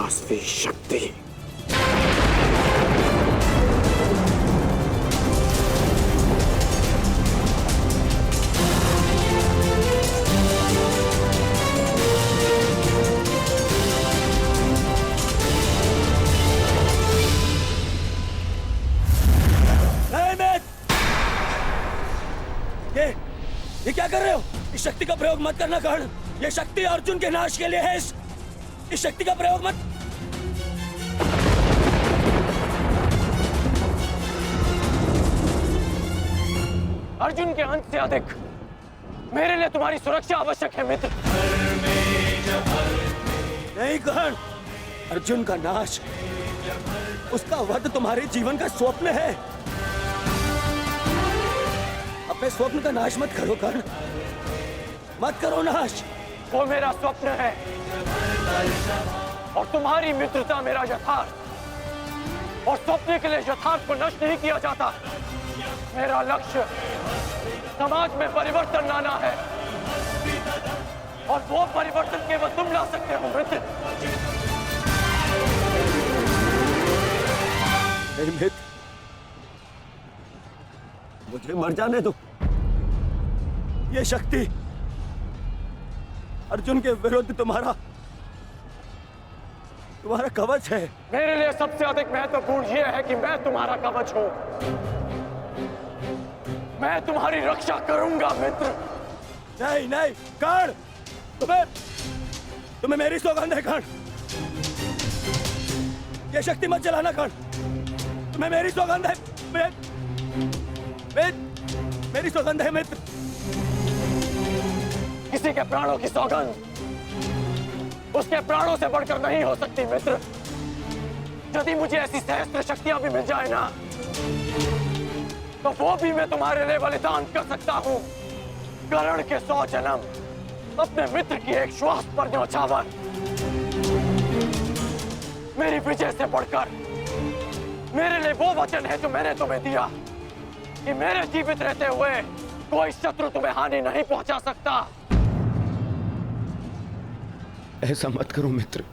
पांचवी शक्ति। ये क्या कर रहे हो? इस शक्ति का प्रयोग मत करना कर्ण। ये शक्ति अर्जुन के नाश के लिए है। इस शक्ति का प्रयोग मत। अर्जुन के अंत से अधिक मेरे लिए तुम्हारी सुरक्षा आवश्यक है मित्र। नहीं कर्ण, अर्जुन का नाश, उसका वध तुम्हारे जीवन का स्वप्न है। अपने स्वप्न का नाश मत करो कर्ण, मत करो नाश। वो मेरा स्वप्न है और तुम्हारी मित्रता मेरा यथार्थ, और स्वप्न के लिए यथार्थ को नष्ट नहीं किया जाता। मेरा लक्ष्य समाज में परिवर्तन लाना है, और वो परिवर्तन केवल तुम ला सकते हो मित्र। मित्र, मुझे मर जाने दो। ये शक्ति अर्जुन के विरुद्ध तुम्हारा कवच है। मेरे लिए सबसे अधिक महत्वपूर्ण यह है कि मैं तुम्हारा कवच हूं। मैं तुम्हारी रक्षा करूंगा मित्र। नहीं नहीं कर्ण, तुम्हें मेरी सौगंध है कर्ण। ये शक्ति मत चलाना कर्ण, तुम्हें मेरी सौगंध है। मेरी सौगंध है मित्र। किसी के प्राणों की सौगंध उसके प्राणों से बढ़कर नहीं हो सकती मित्र। यदि मुझे ऐसी सहस्त्र शक्तियां भी मिल जाए ना, तो वो भी मैं तुम्हारे लिए बलिदान कर सकता हूं। कर्ण के 100 जन्म, अपने मित्र की एक श्वास पर न्यौछावर। मेरी विजय से बढ़कर मेरे लिए वो वचन है जो मैंने तुम्हें दिया कि मेरे जीवित रहते हुए कोई शत्रु तुम्हें हानि नहीं पहुंचा सकता। ऐसा मत करो मित्र।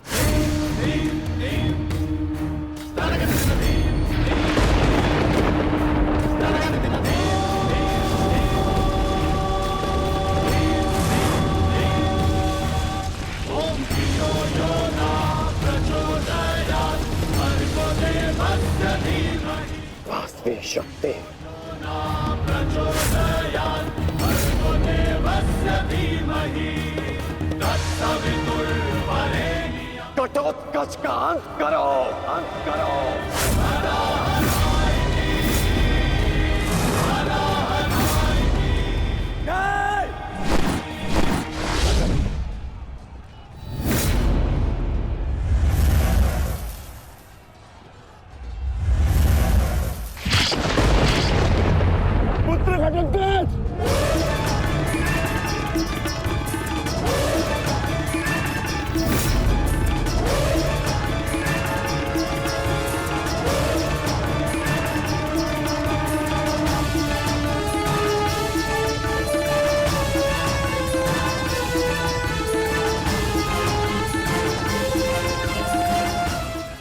पांचवी शक्ति। घटोत्कच का अंत करो, अंत करो। पुत्र घटोत्कच,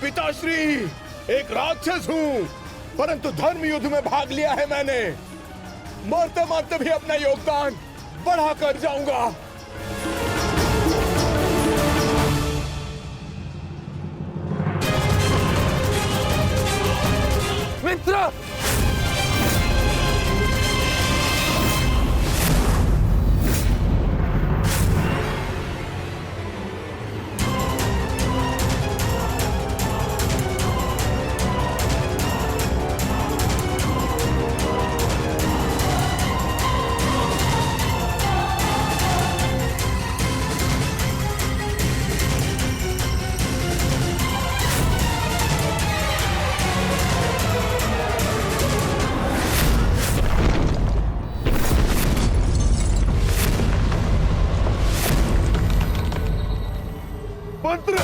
पिताश्री, एक राक्षस हूँ, परंतु धर्म युद्ध में भाग लिया है मैंने। मरते मरते भी अपना योगदान बढ़ा कर जाऊंगा। मित्र, पुत्र,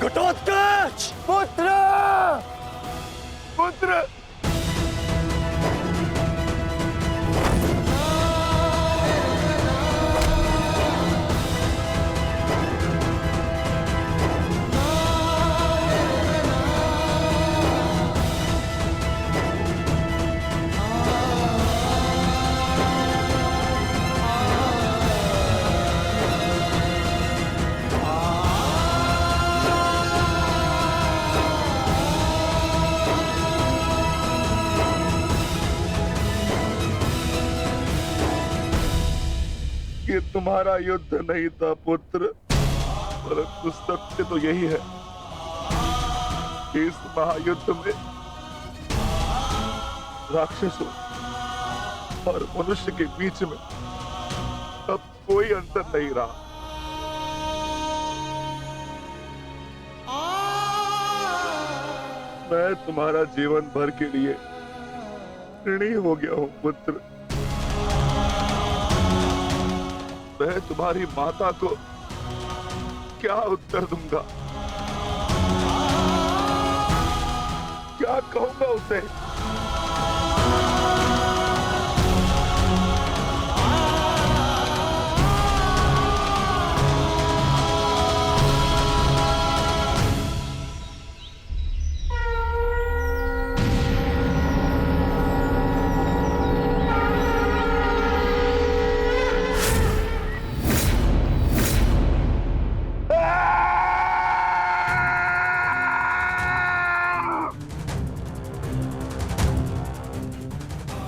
घटोत्कच, पुत्र, पुत्र। तुम्हारा युद्ध नहीं था पुत्र, परंतु सत्य तो यही है कि इस महायुद्ध में राक्षसों और मनुष्य के बीच में अब कोई अंतर नहीं रहा। मैं तुम्हारा जीवन भर के लिए ऋणी हो गया हूं पुत्र। मैं तुम्हारी माता को क्या उत्तर दूंगा, क्या कहूंगा उसे?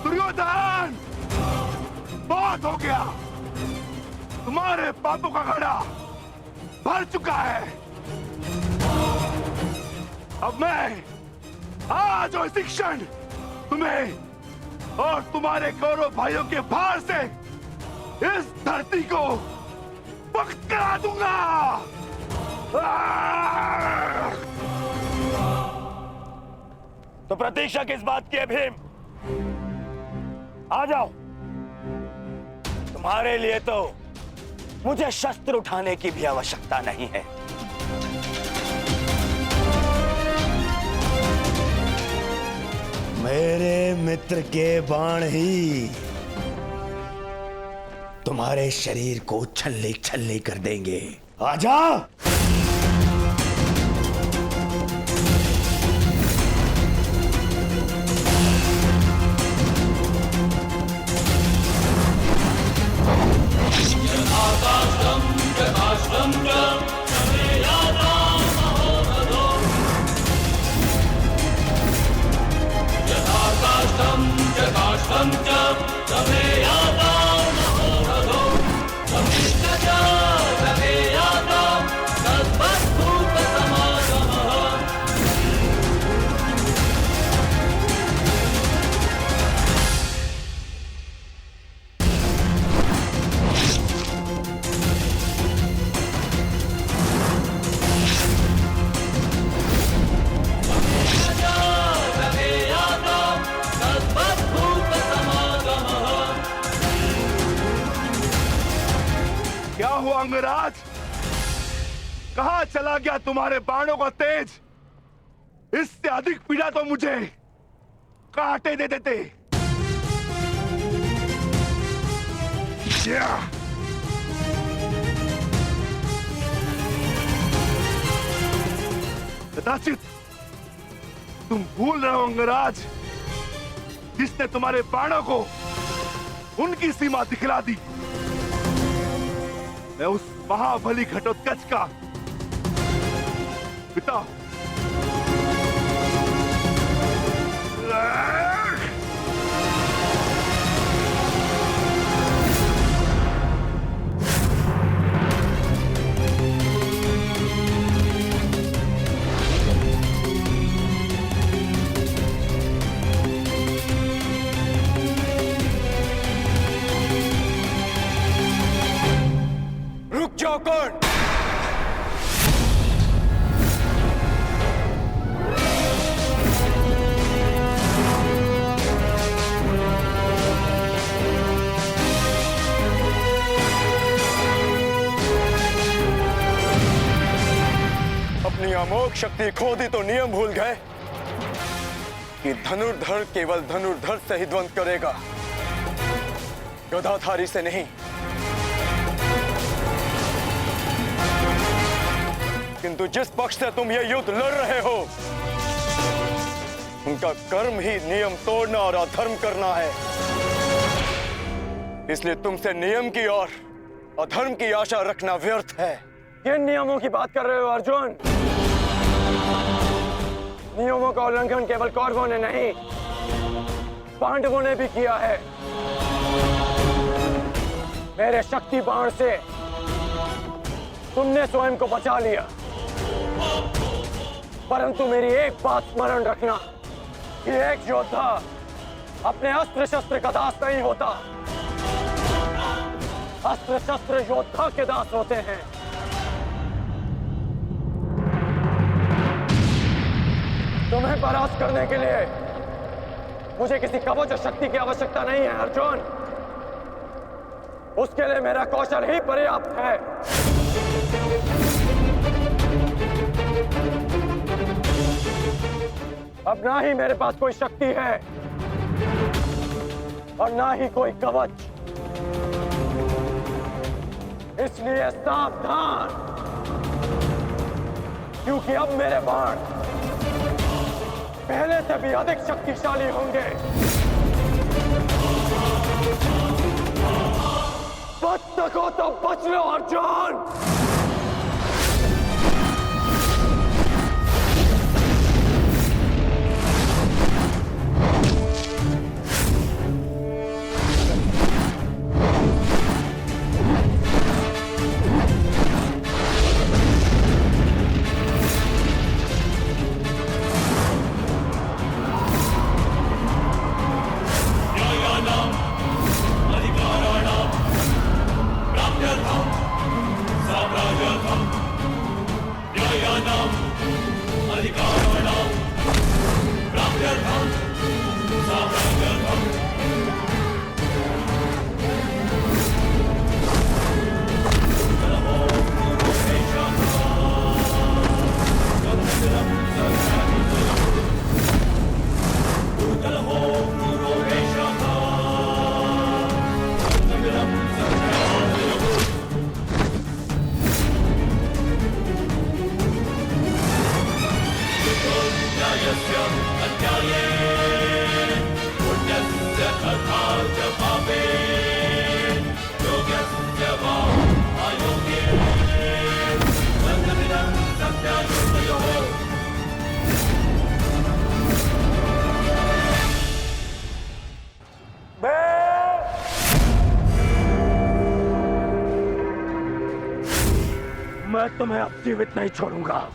दुर्योधन, बहुत हो गया। तुम्हारे पापों का घड़ा भर चुका है। अब मैं आज और इसी क्षण तुम्हें और तुम्हारे कौरव भाइयों के भार से इस धरती को मुक्त करा दूंगा। तो प्रतीक्षा किस बात की है भीम? आ जाओ। तुम्हारे लिए तो मुझे शस्त्र उठाने की भी आवश्यकता नहीं है। मेरे मित्र के बाण ही तुम्हारे शरीर को छल्ले छल्ले कर देंगे। आजा। क्या हुआ अंगराज? कहां चला गया तुम्हारे बाणों का तेज? इससे अधिक पीड़ा तो मुझे कांटे दे देते। कदाचित तुम भूल रहे हो अंगराज, जिसने तुम्हारे बाणों को उनकी सीमा दिखला दी। मैं उस महाबली घटोत्कच का पिता। रुक जाओ कौन? अपनी अमोघ शक्ति खो दी तो नियम भूल गए कि धनुर्धर केवल धनुर्धर से ही द्वंद करेगा, गदाधारी से नहीं। किंतु जिस पक्ष से तुम ये युद्ध लड़ रहे हो, उनका कर्म ही नियम तोड़ना और अधर्म करना है। इसलिए तुमसे नियम की और अधर्म की आशा रखना व्यर्थ है। किन नियमों की बात कर रहे हो अर्जुन? नियमों का उल्लंघन केवल कौरवों ने नहीं, पांडवों ने भी किया है। मेरे शक्ति बाण से तुमने स्वयं को बचा लिया, परंतु मेरी एक बात स्मरण रखना कि एक योद्धा अपने अस्त्र शस्त्र का दास नहीं होता। अस्त्र शस्त्र योद्धा के दास होते हैं। तुम्हें परास्त करने के लिए मुझे किसी कवच और शक्ति की आवश्यकता नहीं है अर्जुन। उसके लिए मेरा कौशल ही पर्याप्त है। अब ना ही मेरे पास कोई शक्ति है और ना ही कोई कवच, इसलिए सावधान, क्योंकि अब मेरे बाण पहले से भी अधिक शक्तिशाली होंगे। बच सको तो बच लो अर्जुन। मैं तुम्हें अब जीवित नहीं छोड़ूंगा।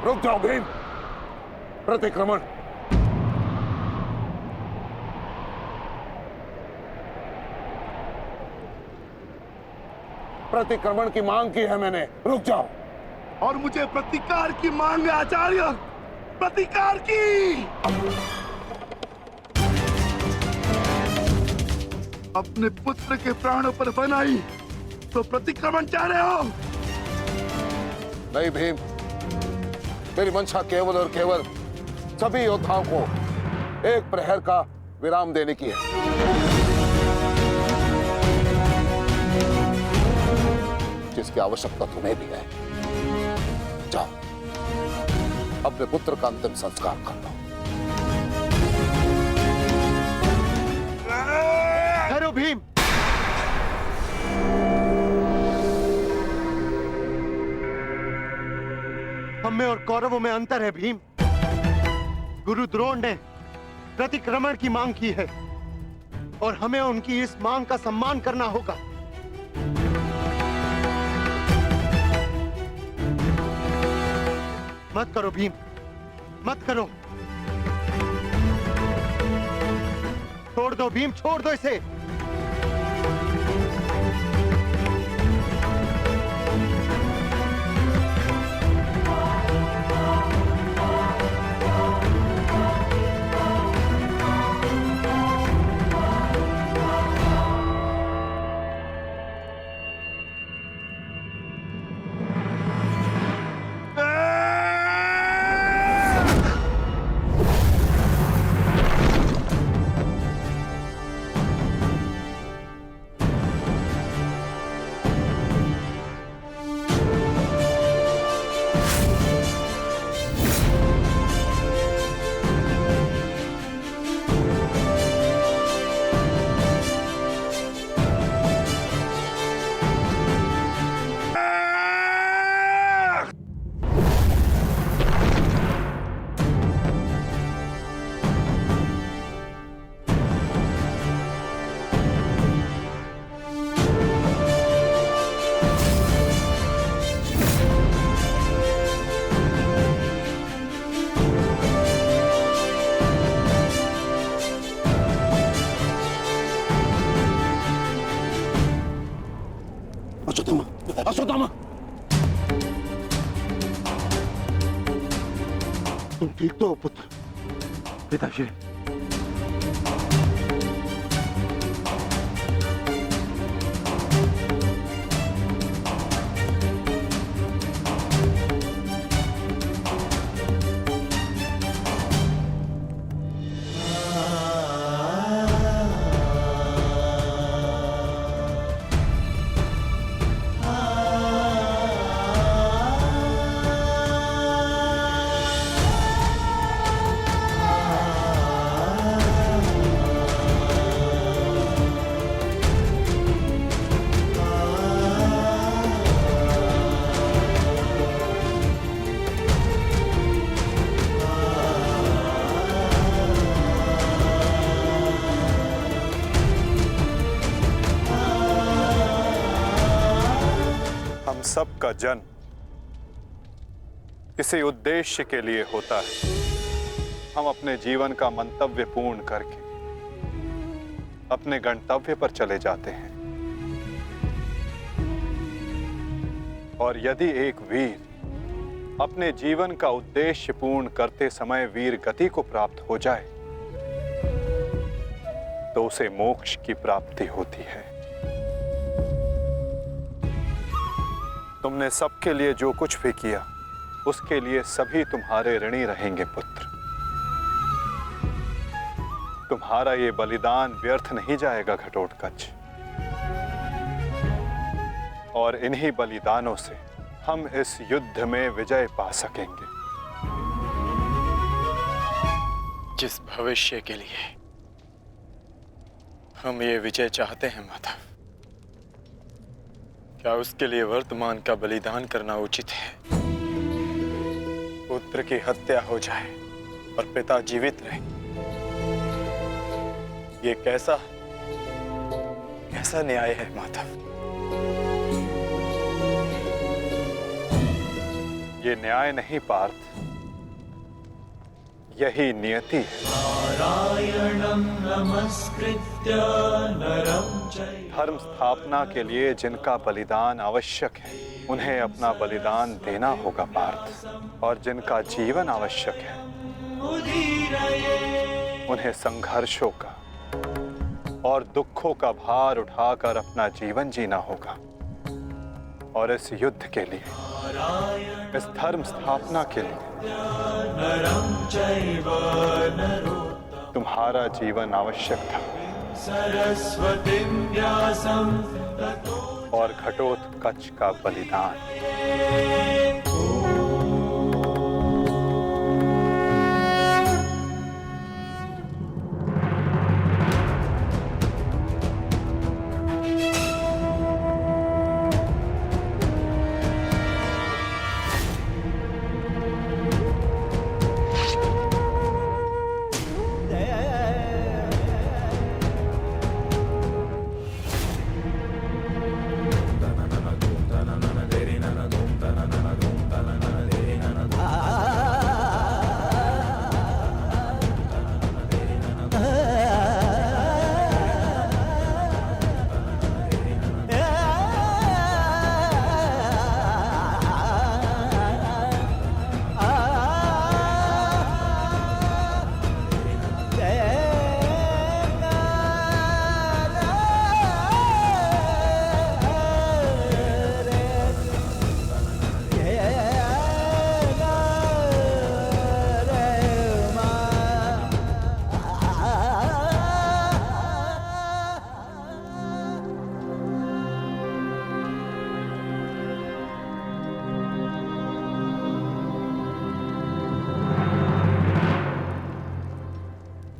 रुक जाओ भीम, प्रतिक्रमण। प्रतिक्रमण की मांग की है मैंने, रुक जाओ। और मुझे प्रतिकार की मांग है आचार्य, प्रतिकार की। अपने पुत्र के प्राणों पर बनाई तो प्रतिक्रमण चाह रहे हो? नहीं भीम, मेरी मंशा केवल और केवल सभी योद्धाओं को एक प्रहर का विराम देने की है। जिसकी आवश्यकता तुम्हें भी है। जाओ, अपने पुत्र का अंतिम संस्कार कर लो। ठहरो भीम, हम में और कौरवों में अंतर है भीम। गुरु द्रोण ने प्रतिक्रमण की मांग की है और हमें उनकी इस मांग का सम्मान करना होगा। मत करो भीम, मत करो। छोड़ दो भीम, छोड़ दो इसे। अश्वत्थामा, अश्वत्थामा, तुम ठीक तो हो पुत्र? पिताश्री, सबका जन्म किसी उद्देश्य के लिए होता है। हम अपने जीवन का मंतव्य पूर्ण करके अपने गंतव्य पर चले जाते हैं। और यदि एक वीर अपने जीवन का उद्देश्य पूर्ण करते समय वीर गति को प्राप्त हो जाए तो उसे मोक्ष की प्राप्ति होती है। तुमने सबके लिए जो कुछ भी किया उसके लिए सभी तुम्हारे ऋणी रहेंगे पुत्र। तुम्हारा ये बलिदान व्यर्थ नहीं जाएगा घटोत्कच। और इन्हीं बलिदानों से हम इस युद्ध में विजय पा सकेंगे। जिस भविष्य के लिए हम ये विजय चाहते हैं माधव, क्या उसके लिए वर्तमान का बलिदान करना उचित है? पुत्र की हत्या हो जाए और पिता जीवित रहे, ये कैसा न्याय है माधव? ये न्याय नहीं पार्थ, यही नियति है। धर्म स्थापना के लिए जिनका बलिदान आवश्यक है उन्हें अपना बलिदान देना होगा पार्थ। और जिनका जीवन आवश्यक है उन्हें संघर्षों का और दुखों का भार उठाकर अपना जीवन जीना होगा। और इस युद्ध के लिए, इस धर्म स्थापना के लिए तुम्हारा जीवन आवश्यक था। और घटोत्कच का बलिदान।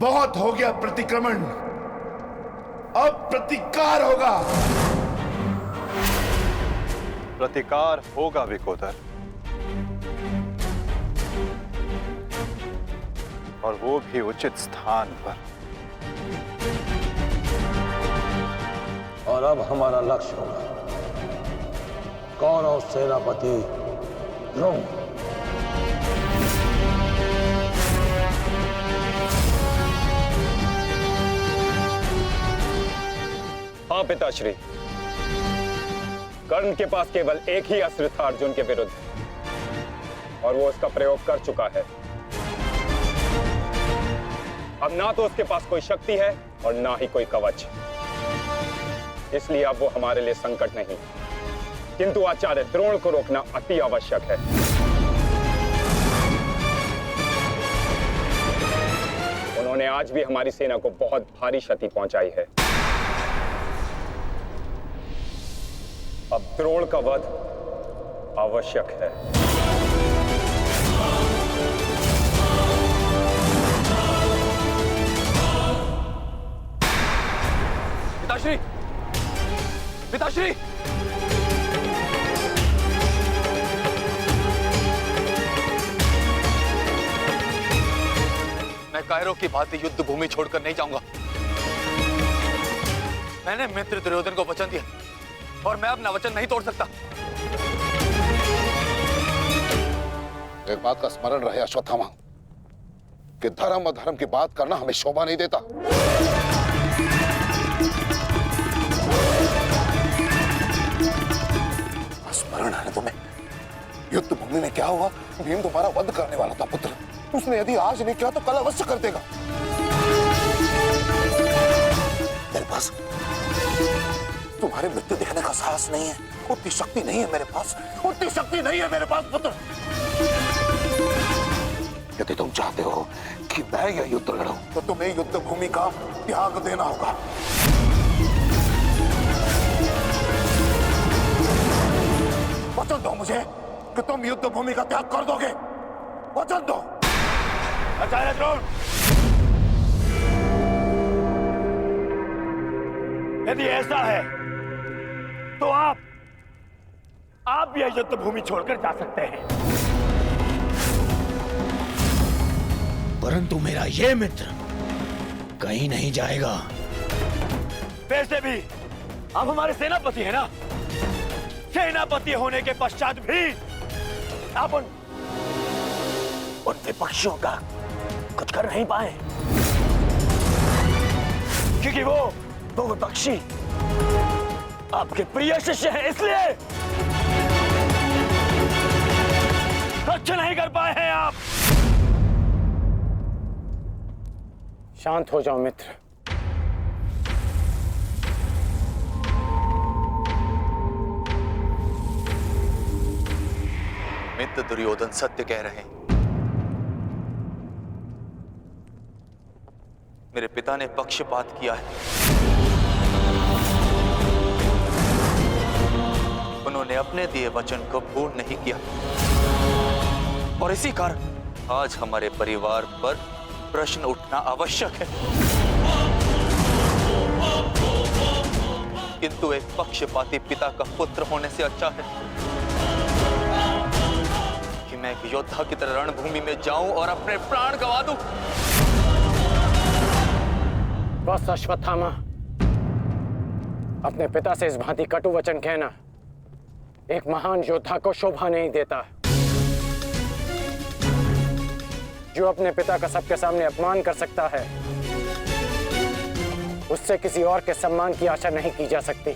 बहुत हो गया प्रतिक्रमण, अब प्रतिकार होगा। प्रतिकार होगा विकोदर, और वो भी उचित स्थान पर। और अब हमारा लक्ष्य होगा कौरव सेनापति द्रोण। हाँ पिताश्री, कर्ण के पास केवल एक ही अस्त्र था अर्जुन के विरुद्ध, और वो उसका प्रयोग कर चुका है। अब ना तो उसके पास कोई शक्ति है और ना ही कोई कवच, इसलिए अब वो हमारे लिए संकट नहीं, किंतु आचार्य द्रोण को रोकना अति आवश्यक है। उन्होंने आज भी हमारी सेना को बहुत भारी क्षति पहुंचाई है। अब द्रोण का वध आवश्यक है। पिताश्री, पिताश्री, मैं कायरों की भांति युद्ध भूमि छोड़कर नहीं जाऊंगा। मैंने मित्र दुर्योधन को वचन दिया और मैं अपना वचन नहीं तोड़ सकता। एक बात का स्मरण रहे अश्वत्थामा, कि धर्म और धर्म की बात करना हमें शोभा नहीं देता। स्मरण है तुम्हें युद्ध भूमि में क्या हुआ? भीम तुम्हारा वध करने वाला था पुत्र। उसने यदि आज नहीं किया तो कल अवश्य कर देगा। मेरे पास तुम्हारे मृत्यु देखने का साहस नहीं है, उतनी शक्ति नहीं है मेरे पास, उतनी शक्ति नहीं है मेरे पास पुत्र। यदि तुम चाहते हो कि मैं यह युद्ध लड़ूं, तो तुम्हें युद्ध भूमि का त्याग देना होगा। वचन दो मुझे कि तुम युद्ध भूमि का त्याग कर दोगे। वचन दो। आचार्य द्रोण, यदि ऐसा है तो आप यह युद्ध भूमि छोड़कर जा सकते हैं, परंतु मेरा ये मित्र कहीं नहीं जाएगा। वैसे भी आप हमारे सेनापति हैं ना। सेनापति होने के पश्चात भी आप उन विपक्षियों का कुछ कर नहीं पाए, क्योंकि वो विपक्षी आपके प्रिय शिष्य हैं, इसलिए कुछ नहीं कर पाए हैं आप। शांत हो जाओ मित्र। मित्र दुर्योधन सत्य कह रहे हैं। मेरे पिता ने पक्षपात किया है। उन्होंने अपने दिए वचन को पूर्ण नहीं किया, और इसी कारण आज हमारे परिवार पर प्रश्न उठना आवश्यक है। किंतु एक पक्षपाती पिता का पुत्र होने से अच्छा है कि मैं एक योद्धा की तरह रणभूमि में जाऊं और अपने प्राण गंवा दूं। बस अश्वत्थामा, अपने पिता से इस भांति कटु वचन कहना एक महान योद्धा को शोभा नहीं देता। जो अपने पिता का सबके सामने अपमान कर सकता है, उससे किसी और के सम्मान की आशा नहीं की जा सकती।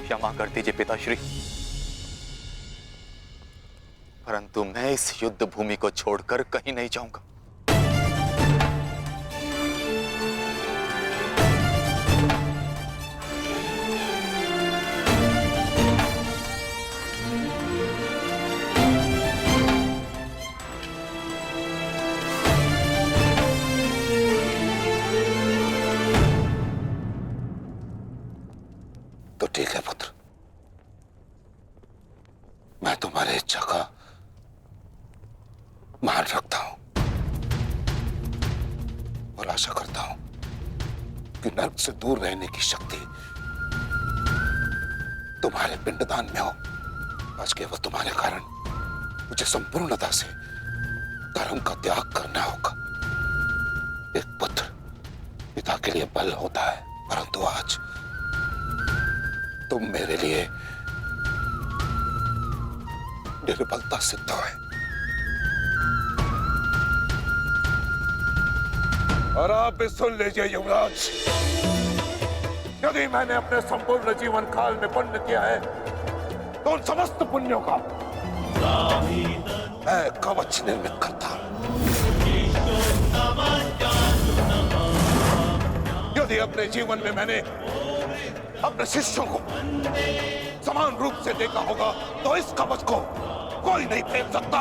क्षमा कर दीजिए पिताश्री, परंतु मैं इस युद्ध भूमि को छोड़कर कहीं नहीं जाऊंगा। जगह मान रखता हूं और आशा करता हूं कि नर्क से दूर रहने की शक्ति तुम्हारे पिंडदान में हो। आज केवल तुम्हारे कारण मुझे संपूर्णता से धर्म का त्याग करना होगा। एक पुत्र पिता के लिए बल होता है, परंतु आज तुम मेरे लिए निर्बलता सिद्ध है। और आप भी सुन लीजिए युवराज, यदि मैंने अपने संपूर्ण जीवन काल में पुण्य किया है तो उन समस्त पुण्यों का मैं कवच निर्मित करता हूं। यदि अपने जीवन में मैंने अपने शिष्यों को समान रूप से देखा होगा तो इस कवच को कोई नहीं फेंक सकता,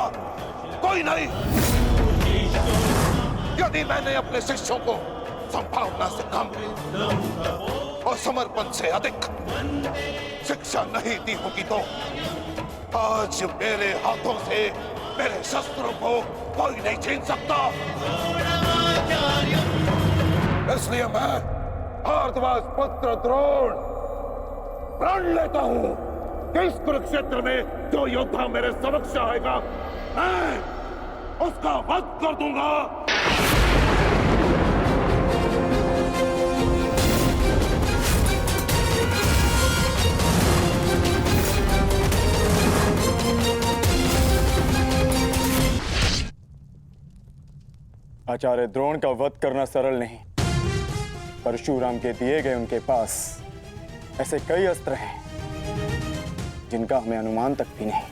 कोई नहीं। यदि मैंने अपने शिष्यों को संभावना से कम और समर्पण से अधिक शिक्षा नहीं दी होगी तो आज मेरे हाथों से मेरे शस्त्रों को कोई नहीं छीन सकता। इसलिए मैं भारद्वाज पुत्र द्रोण प्रण लेता हूं कि इस कुरुक्षेत्र में जो योद्धा मेरे समक्ष आएगा मैं उसका वध कर दूंगा। आचार्य द्रोण का वध करना सरल नहीं। परशुराम के दिए गए उनके पास ऐसे कई अस्त्र हैं जिनका हमें अनुमान तक भी नहीं।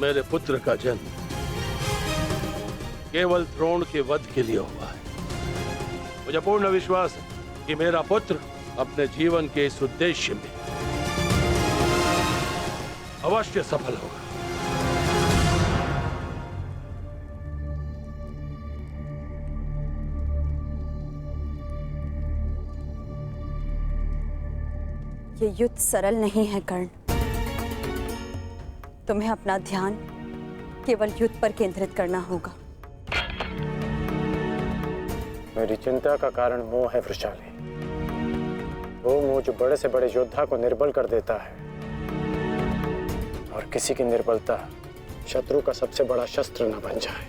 मेरे पुत्र का जन्म केवल द्रोण के वध के लिए हुआ है। मुझे पूर्ण विश्वास है कि मेरा पुत्र अपने जीवन के इस उद्देश्य में अवश्य सफल होगा। ये युद्ध सरल नहीं है कर्ण। तुम्हें अपना ध्यान केवल युद्ध पर केंद्रित करना होगा। मेरी चिंता का कारण मोह है वृषाली। वो मोह जो बड़े से बड़े योद्धा को निर्बल कर देता है और किसी की निर्बलता शत्रु का सबसे बड़ा शस्त्र न बन जाए।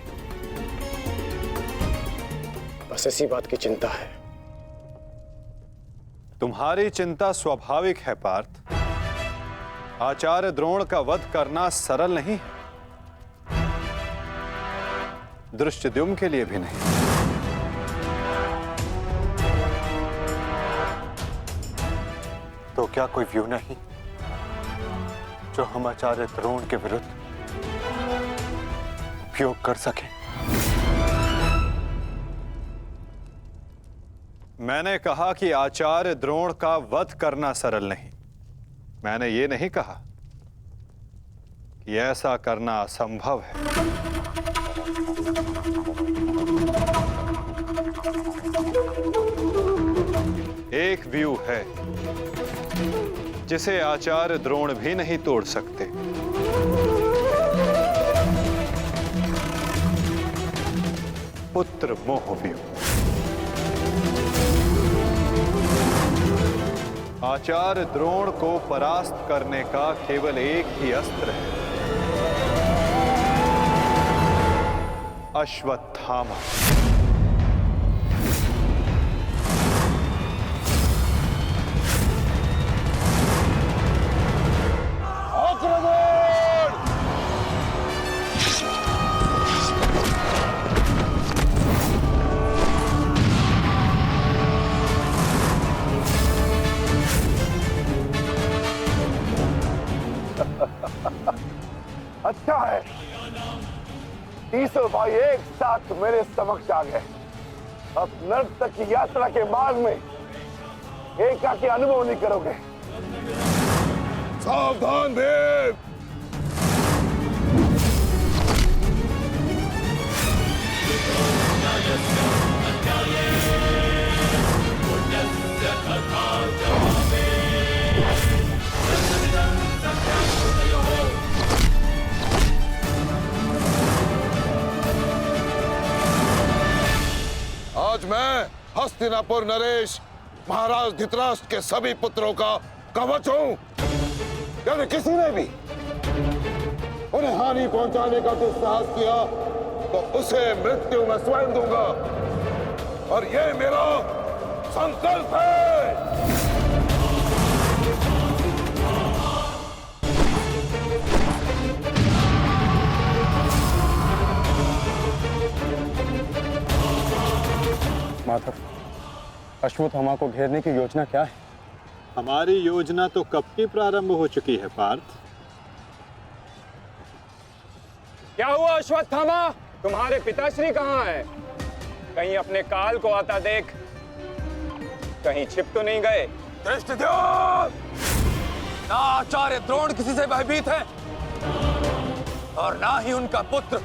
बस इसी बात की चिंता है। तुम्हारी चिंता स्वाभाविक है पार्थ। आचार्य द्रोण का वध करना सरल नहीं है, धृष्टद्युम्न के लिए भी नहीं। तो क्या कोई व्यू नहीं जो हम आचार्य द्रोण के विरुद्ध उपयोग कर सके? मैंने कहा कि आचार्य द्रोण का वध करना सरल नहीं। मैंने ये नहीं कहा कि ऐसा करना असंभव है। एक व्यू है जिसे आचार्य द्रोण भी नहीं तोड़ सकते। पुत्र मोह व्यू। आचार्य द्रोण को परास्त करने का केवल एक ही अस्त्र है, अश्वत्थामा। अच्छा है, तीसों भाई एक साथ मेरे समक्ष आ गए। अब नर्क तक की यात्रा के मार्ग में एकाकी अनुभव नहीं करोगे। सावधान भीम। आज मैं हस्तिनापुर नरेश महाराज धृतराष्ट्र के सभी पुत्रों का कवच हूं। यदि किसी ने भी उन्हें हानि पहुंचाने का दुस्साहस किया तो उसे मृत्यु मैं स्वयं दूंगा, और ये मेरा संकल्प है। माधव, अश्वत्थामा को घेरने की योजना क्या है? हमारी योजना तो कब की प्रारंभ हो चुकी है पार्थ। क्या हुआ अश्वत्थामा? तुम्हारे पिताश्री कहाँ हैं? कहीं अपने काल को आता देख, कहीं छिप तो नहीं गए? दृष्टिद्युम्न! ना आचार्य द्रोण किसी से भयभीत है और ना ही उनका पुत्र।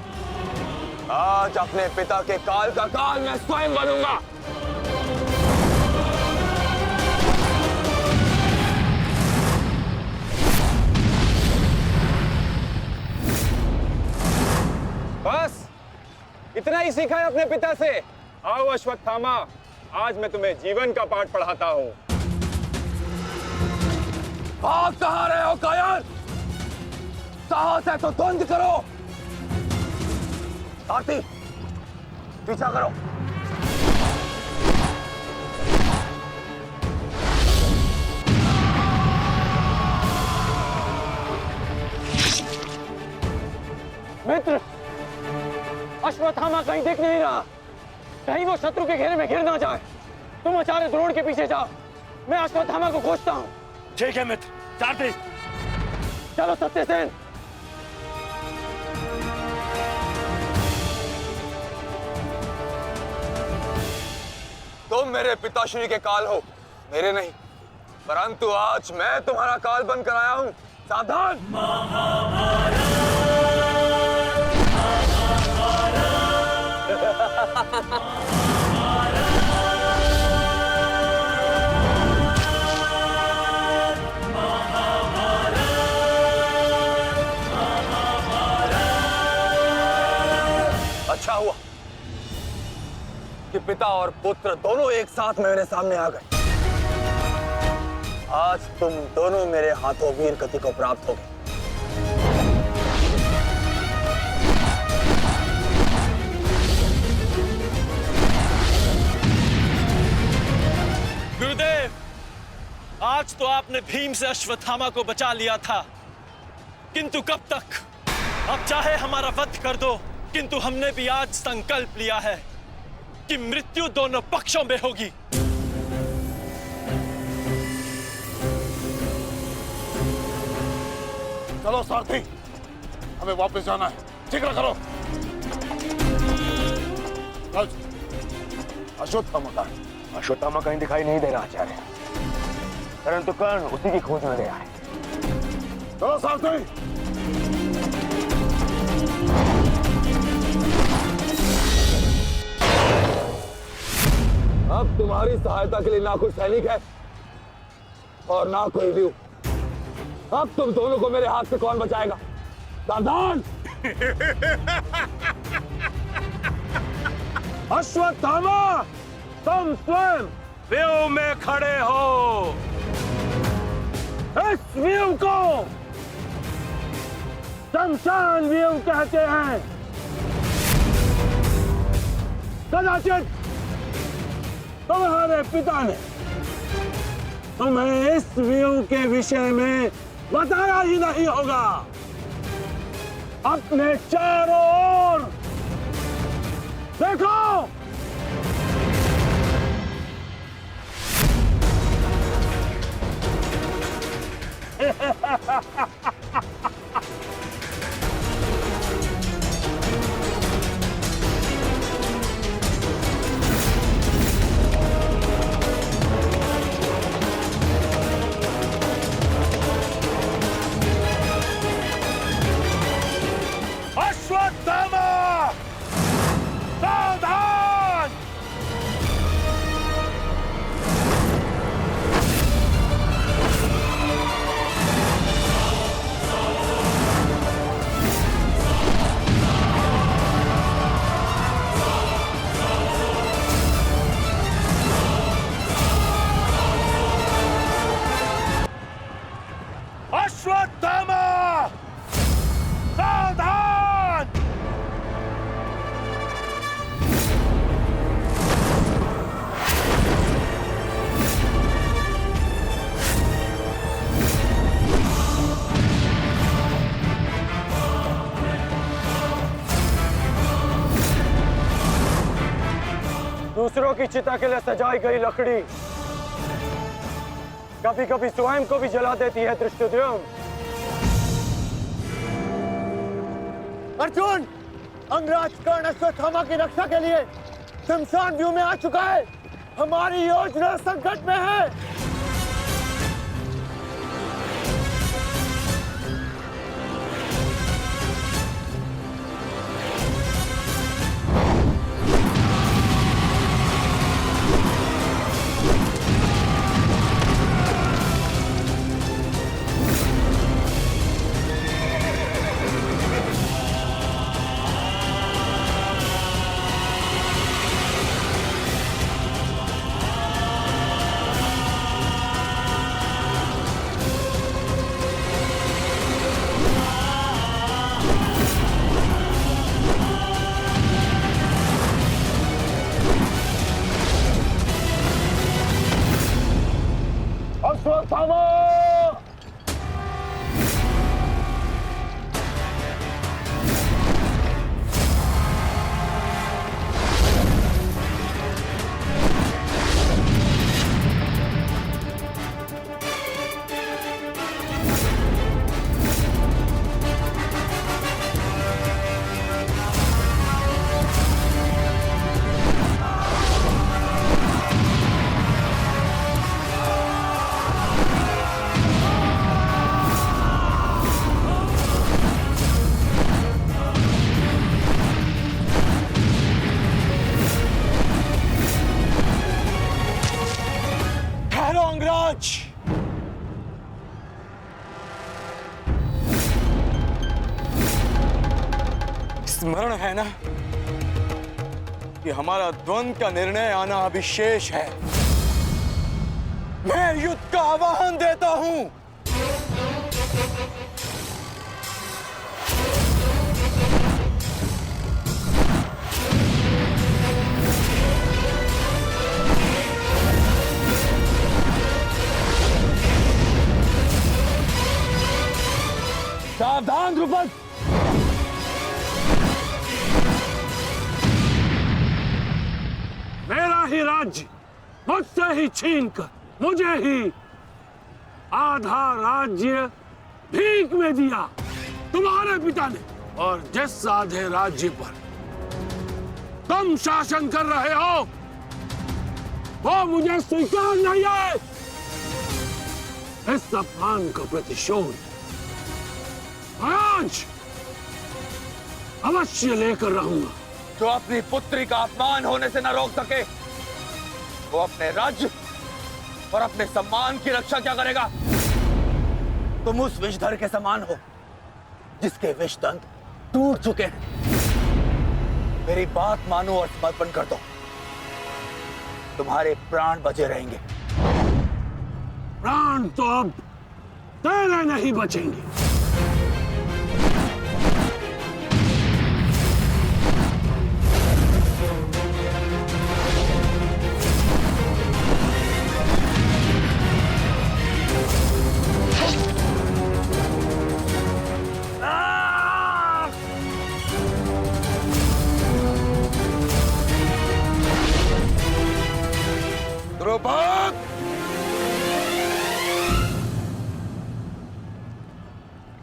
आज अपने पिता के काल का काल मैं स्वयं बनूंगा। बस इतना ही सीखा है अपने पिता से? आओ अश्वत्थामा, आज मैं तुम्हें जीवन का पाठ पढ़ाता हूं। भाग कहां रहे हो कायर? साहस है तो द्वंद्व करो। साथी, पीछा करो। मित्र, अश्वत्थामा कहीं दिख नहीं रहा। कहीं वो शत्रु के घेरे में गिर ना जाए। तुम आचार्य द्रोण के पीछे जाओ, मैं अश्वत्थामा को खोजता हूँ। ठीक है मित्र, सारथी। चलो सत्यसेन। तुम मेरे पिताश्री के काल हो, मेरे नहीं। परंतु आज मैं तुम्हारा काल बनकर आया हूं। सावधान! अच्छा हुआ कि पिता और पुत्र दोनों एक साथ मेरे सामने आ गए। आज तुम दोनों मेरे हाथों वीर गति को प्राप्त हो गए। गुरुदेव, आज तो आपने भीम से अश्वत्थामा को बचा लिया था, किंतु कब तक? अब चाहे हमारा वध कर दो, किंतु हमने भी आज संकल्प लिया है कि मृत्यु दोनों पक्षों में होगी। चलो सारथी, हमें वापस जाना है। शीघ्र करो। अश्वत्थामा का है? अश्वत्थामा कहीं दिखाई नहीं दे रहा आचार्य, परंतु कर्ण उसी की खोज में गया है। चलो सारथी। अब तुम्हारी सहायता के लिए ना कोई सैनिक है और ना कोई व्यू। अब तुम दोनों को मेरे हाथ से कौन बचाएगा? सावधान! अश्वत्थामा, तुम स्वयं व्यू में खड़े हो। इस व्यू को शमशान व्यू कहते हैं। कदाचित तुम्हारे पिता ने तुम्हें इस व्यू के विषय में बताया ही नहीं होगा। अपने चारों ओर देखो। अश्वत्थामा! दूसरों की चिता के लिए सजाई गई लकड़ी कभी कभी स्वयं को भी जला देती है धृष्टद्युम्न। अर्जुन, अंगराज कर्ण अश्वत्थामा की रक्षा के लिए शमशान व्यू में आ चुका है। हमारी योजना संकट में है। अश्वत्थामा! स्मरण है ना कि हमारा द्वंद्व का निर्णय आना अभी शेष है। मैं युद्ध का आह्वान देता हूं। सावधान द्रुपद! मेरा ही राज्य मुझसे ही छीनकर मुझे ही आधा राज्य भीख में दिया तुम्हारे पिता ने, और जिस आधे राज्य पर तुम शासन कर रहे हो वो मुझे स्वीकार नहीं है। इस अपमान का प्रतिशोध आज अवश्य लेकर रहूंगा। जो अपनी पुत्री का अपमान होने से न रोक सके वो अपने राज्य और अपने सम्मान की रक्षा क्या करेगा? तुम उस विषधर के समान हो जिसके विषदंत टूट चुके हैं। मेरी बात मानो और समर्पण कर दो, तुम्हारे प्राण बचे रहेंगे। प्राण तो अब तेरे नहीं बचेंगे। द्रुपद,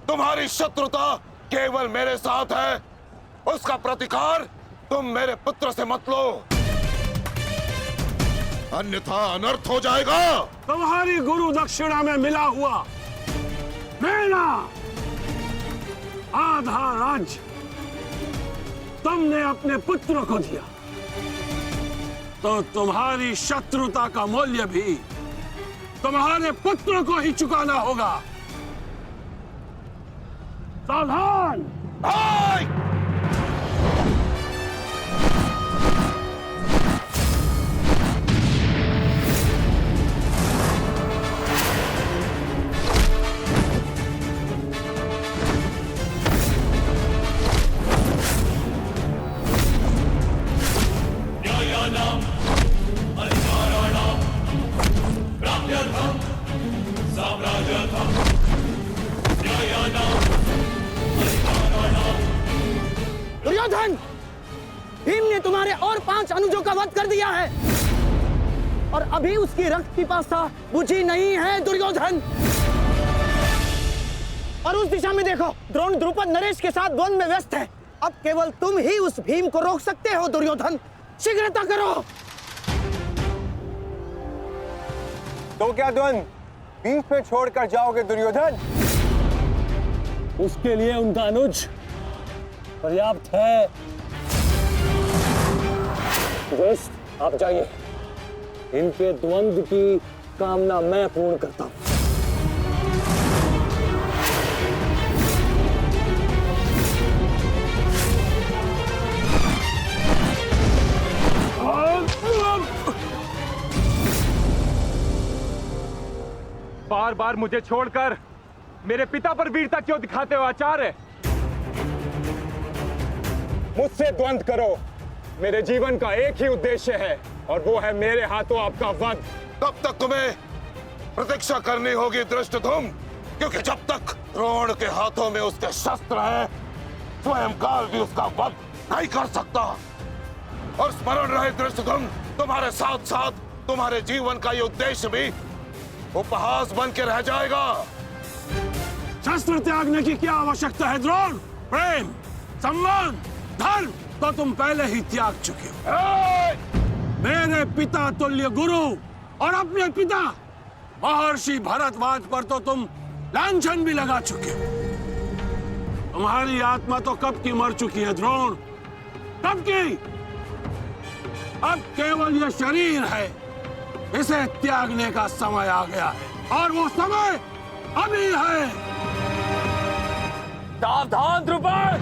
तुम्हारी शत्रुता केवल मेरे साथ है, उसका प्रतिकार तुम मेरे पुत्र से मत लो, अन्यथा अनर्थ हो जाएगा। तुम्हारी गुरु दक्षिणा में मिला हुआ मेरा आधा राज्य तुमने अपने पुत्र को दिया, तो तुम्हारी शत्रुता का मूल्य भी तुम्हारे पुत्र को ही चुकाना होगा। सावधान! भाई! भीम ने तुम्हारे और 5 अनुजों का वध कर दिया है और अभी उसकी रक्त पिपासा बुझी नहीं है दुर्योधन। और उस दिशा में देखो, द्रोण द्रुपद नरेश के साथ द्वंद्व में व्यस्त है। अब केवल तुम ही उस भीम को रोक सकते हो दुर्योधन, शीघ्रता करो। तो क्या द्वंद्व बीच में छोड़कर जाओगे दुर्योधन? उसके लिए उनका अनुज पर्याप्त है। बस आप जाइए, इनके द्वंद्व की कामना मैं पूर्ण करता हूं। बार बार मुझे छोड़कर मेरे पिता पर वीरता क्यों दिखाते हो आचार्य? मुझसे द्वंद्व करो, मेरे जीवन का एक ही उद्देश्य है और वो है मेरे हाथों आपका वध। तब तक तुम्हें प्रतीक्षा करनी होगी धृष्टद्युम्न, क्योंकि जब तक द्रोण के हाथों में उसके शस्त्र हैं, स्वयं काल भी उसका वध नहीं कर सकता। और स्मरण रहे धृष्टद्युम्न, तुम्हारे साथ साथ तुम्हारे जीवन का ये उद्देश्य भी उपहास बन के रह जाएगा। शस्त्र त्यागने की क्या आवश्यकता है द्रोण? प्रेम, सम्मान, धर्म तो तुम पहले ही त्याग चुके हो। मेरे पिता तुल्य गुरु और अपने पिता महर्षि भरद्वाज पर तो तुम लांछन भी लगा चुके हो। तुम्हारी आत्मा तो कब की मर चुकी है द्रोण, कब की। अब केवल यह शरीर है, इसे त्यागने का समय आ गया है और वो समय अभी है। सावधान द्रुपद!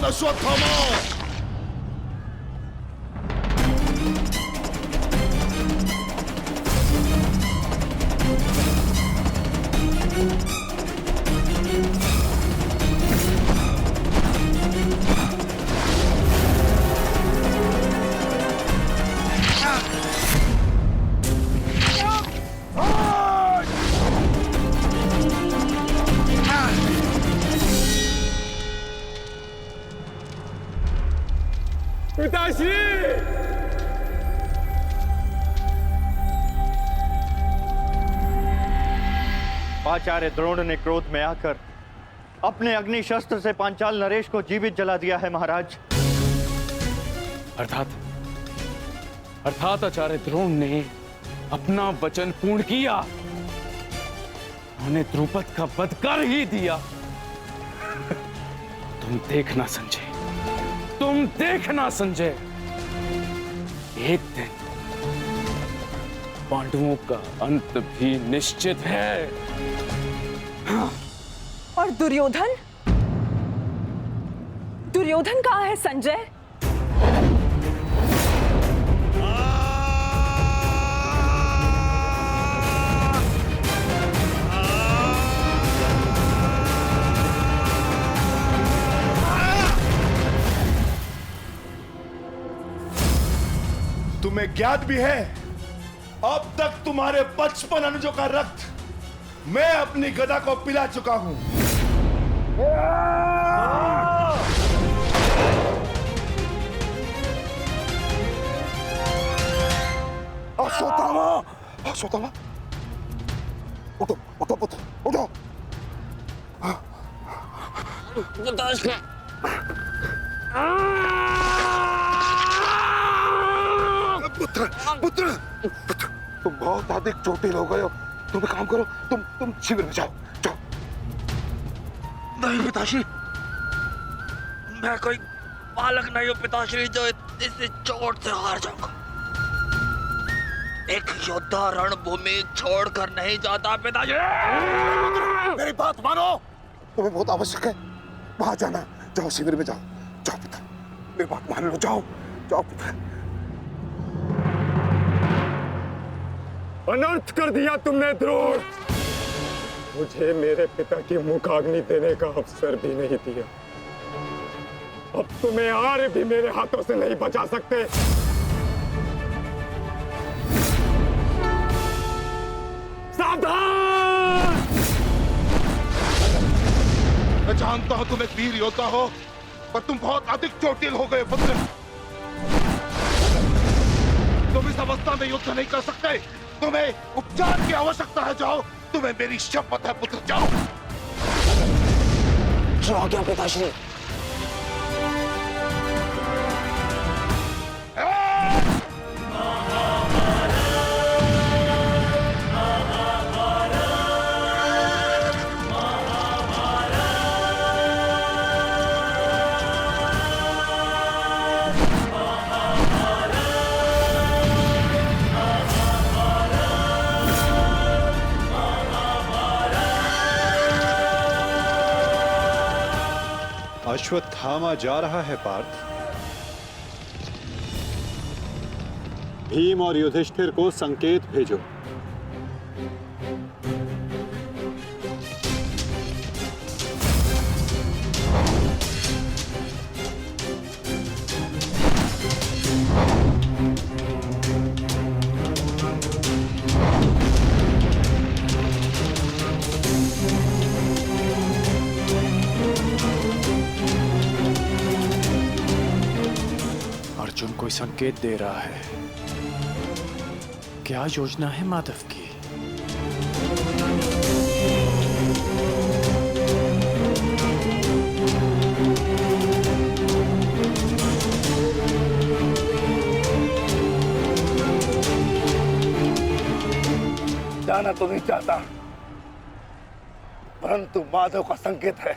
अश्वत्थामा! आचार्य द्रोण ने क्रोध में आकर अपने अग्नि शस्त्र से पांचाल नरेश को जीवित जला दिया है महाराज। अर्थात आचार्य द्रोण ने अपना वचन पूर्ण किया, उन्हें द्रुपद का वध कर ही दिया। तुम देखना संजय, तुम देखना संजय, एक दिन पांडवों का अंत भी निश्चित है। और दुर्योधन? दुर्योधन कहाँ है संजय? तुम्हें ज्ञात भी है, अब तक तुम्हारे 55 अनुजों का रक्त मैं अपनी गदा को पिला चुका हूं। अश्वत्थामा, अश्वत्थामा, उठो उठो पुत्र, उठो। पुत्र पुत्र पुत्र, तुम बहुत अधिक चोटिल हो गए हो। तुम एक काम करो, तुम शिविर में जाओ, जाओ। नहीं पिताश्री, मैं कोई बालक नहीं हूँ पिताश्री जो इस चोट से हार जाऊंगा। एक योद्धा रणभूमि छोड़कर नहीं जाता पिताश्री। मेरी बात मानो, तुम्हें बहुत आवश्यक है वहां जाना। जाओ शिविर में जाओ, जाओ पुत्र, मेरी बात मान लो, जाओ जाओ पुत्र। अनर्थ कर दिया तुमने द्रोण। मुझे मेरे पिता की मुखाग्नि देने का अवसर भी नहीं दिया। अब तुम्हें आर्य भी मेरे हाथों से नहीं बचा सकते। सावधान! मैं जानता हूं तुम एक वीर योद्धा हो, पर तुम बहुत अधिक चोटिल हो गए पुत्र। तुम इस अवस्था में युद्ध नहीं कर सकते। तुम्हें उपचार की आवश्यकता है। जाओ, तुम्हें मेरी शपथ है पुत्र, जाओ। जो क्या पिताश्री? अश्वत्थामा जा रहा है पार्थ। भीम और युधिष्ठिर को संकेत भेजो। अर्जुन कोई संकेत दे रहा है। क्या योजना है माधव की? जाना तो नहीं चाहता, परंतु माधव का संकेत है।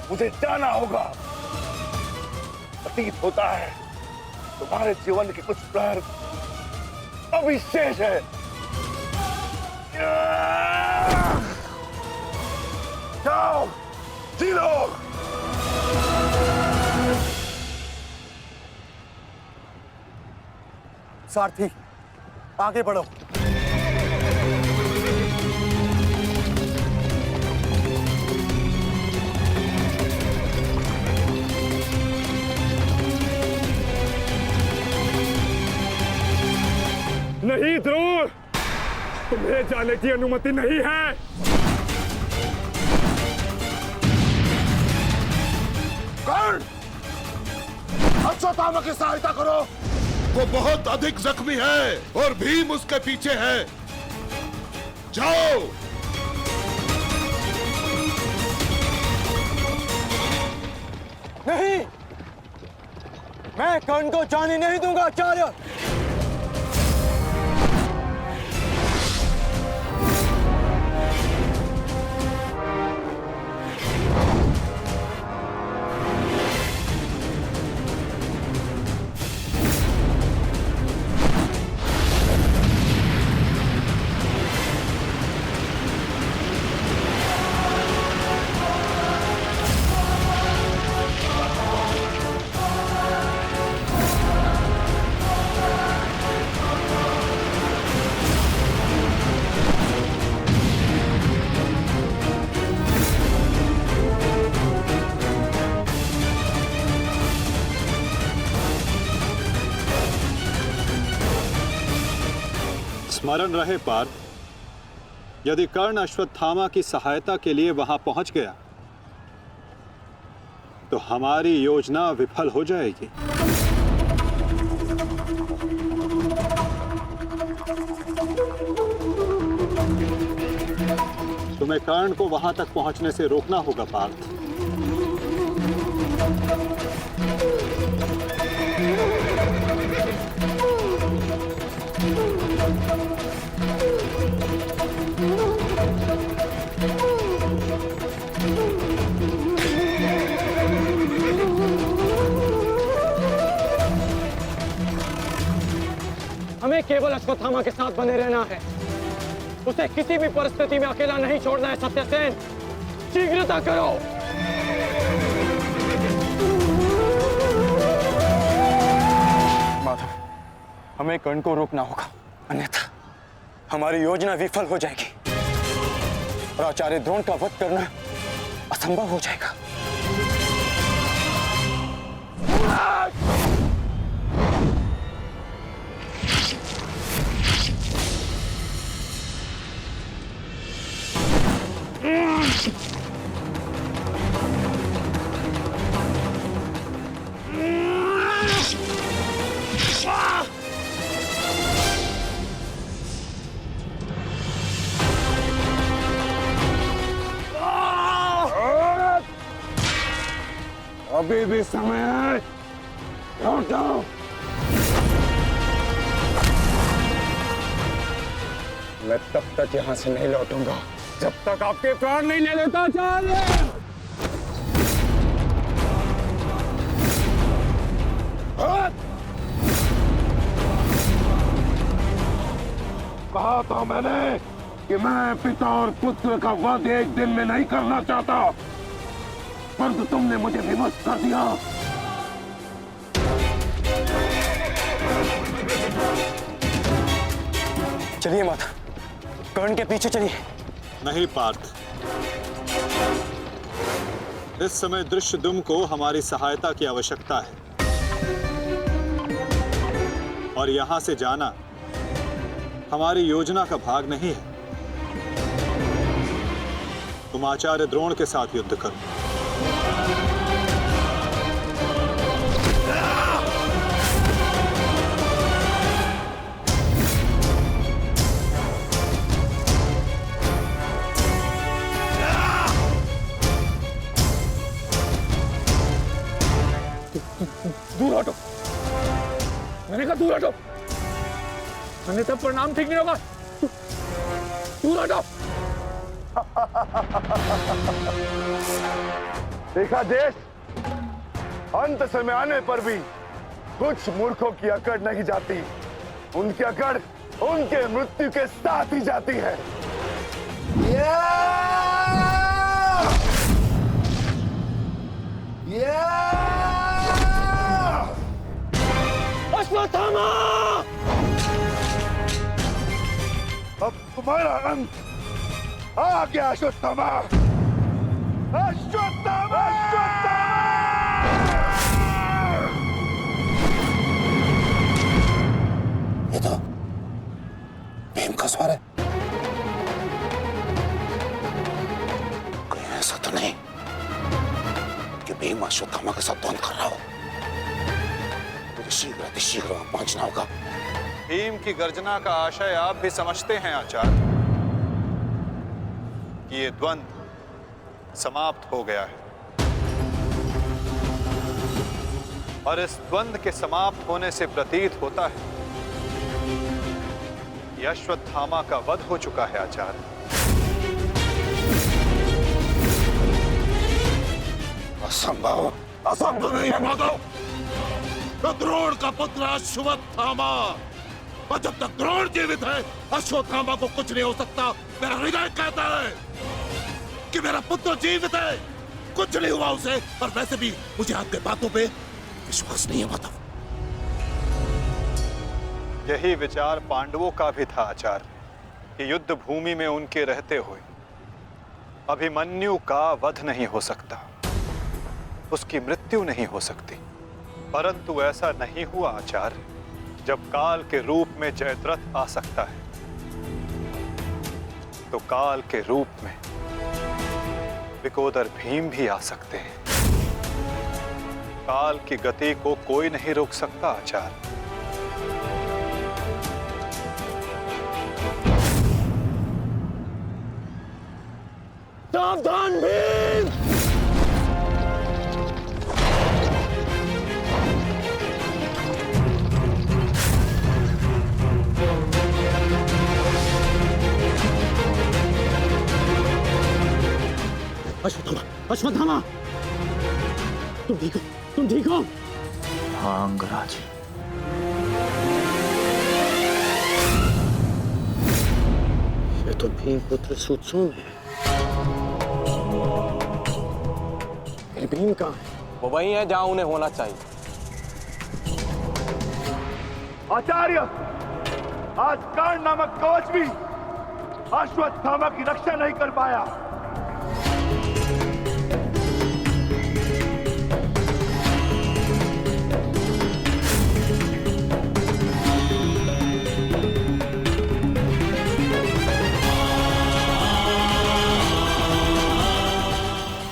मुझे जाना होगा। प्रतीत होता है तुम्हारे जीवन के कुछ प्रहर अभी शेष है। जाओ, जी लो। सारथी, आगे बढ़ो। नहीं द्रोण, तुम्हें जाने की अनुमति नहीं है। कर्ण, अश्वत्थामा की सहायता करो। वो बहुत अधिक जख्मी है और भीम उसके पीछे है। जाओ। नहीं, मैं कर्ण को जाने नहीं दूंगा आचार्य। स्मरण रहे पार्थ, यदि कर्ण अश्वत्थामा की सहायता के लिए वहां पहुंच गया तो हमारी योजना विफल हो जाएगी। तुम्हें कर्ण को वहां तक पहुंचने से रोकना होगा पार्थ। हमें केवल अश्वत्थामा के साथ बने रहना है। उसे किसी भी परिस्थिति में अकेला नहीं छोड़ना है। सत्यसेन, शीघ्रता करो। माधव, हमें कर्ण को रोकना होगा, अन्यथा हमारी योजना विफल हो जाएगी और आचार्य द्रोण का वध करना असंभव हो जाएगा। अभी भी समय है, लौटो। मैं तब तक यहां से नहीं लौटूंगा जब तक आपके प्राण नहीं ले लेता आचार्य। कहा था मैंने कि मैं पिता और पुत्र का वध एक दिन में नहीं करना चाहता, परंतु तुमने मुझे विवश कर दिया। चलिए माता, कर्ण के पीछे चलिए। नहीं पार्थ, इस समय दृश्यद्युम्न को हमारी सहायता की आवश्यकता है और यहां से जाना हमारी योजना का भाग नहीं है। तुम आचार्य द्रोण के साथ युद्ध करो। दूर हटो, मैंने कहा दूर हटो। मैंने तब प्रणाम ठीक नहीं होगा। दूर हटो। देखा देश, अंत समय आने पर भी कुछ मूर्खों की अकड़ नहीं जाती। उनकी अकड़ उनके मृत्यु के साथ ही जाती है। अश्वत्थामा! अब तुम्हारा अंत आ गया अश्वत्थामा। अश्वत्थामा! ये तो भीम का स्वर है। कहीं ऐसा तो नहीं कि भीम अश्वत्थामा के साथ द्वंद्व कर रहा हो। मुझे शीघ्र वहां पहुंचना होगा। भीम की गर्जना का आशय आप भी समझते हैं आचार्य कि ये द्वंद्व समाप्त हो गया है और इस द्वंद्व के समाप्त होने से प्रतीत होता है कि अश्वत्थामा का वध हो चुका है आचार्य। असंभव, असंभव नहीं है माधव। द्रोण का पुत्र अश्वत्थामा, और जब तक द्रोण जीवित है अश्वत्थामा को कुछ नहीं हो सकता। मेरा हृदय कहता है कि मेरा पुत्र जीवित है, कुछ नहीं हुआ उसे। और वैसे भी मुझे आपके बातों पे विश्वास नहीं है माधव। यही विचार पांडवों का भी था आचार्य कि युद्ध भूमि में उनके रहते हुए अभिमन्यु का वध नहीं हो सकता, उसकी मृत्यु नहीं हो सकती। परंतु ऐसा नहीं हुआ आचार्य। जब काल के रूप में जयद्रथ आ सकता है तो काल के रूप में विकोदर भीम भी आ सकते हैं। काल की गति को कोई नहीं रोक सकता आचार्य। सावधान भीम! अश्वत्थामा, तुम ठीक हो? तुम ठीक हो? हाँ अंगराज, ये तो भीम पुत्र सूत्सों है। भीम कहाँ है? वो वही है जहां उन्हें होना चाहिए। आचार्य, आज कर्ण नामक कवच भी अश्वत्थामा की रक्षा नहीं कर पाया।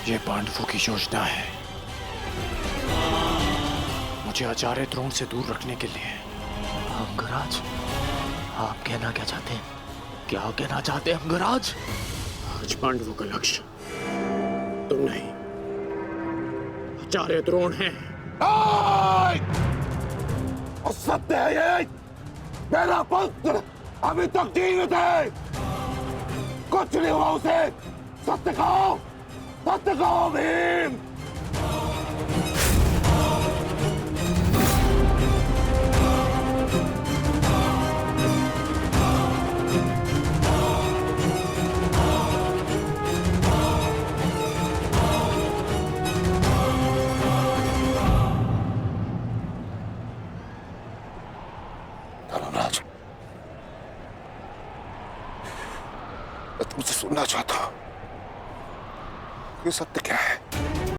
ये पांडवों की योजना है, मुझे आचार्य द्रोण से दूर रखने के लिए। अंगराज, आप कहना क्या चाहते हैं? क्या कहना चाहते हैं अंगराज? आज पांडवों का लक्ष्य तुम नहीं, आचार्य द्रोण है। सत्य है ये, मेरा पुत्र अभी तक जीवित है। कुछ नहीं हुआ उसे। सत्य कहो, सत्य कहो भीम। धर्मराज, मैं तुमसे सुनना चाहता हूं, ये सत्य क्या है?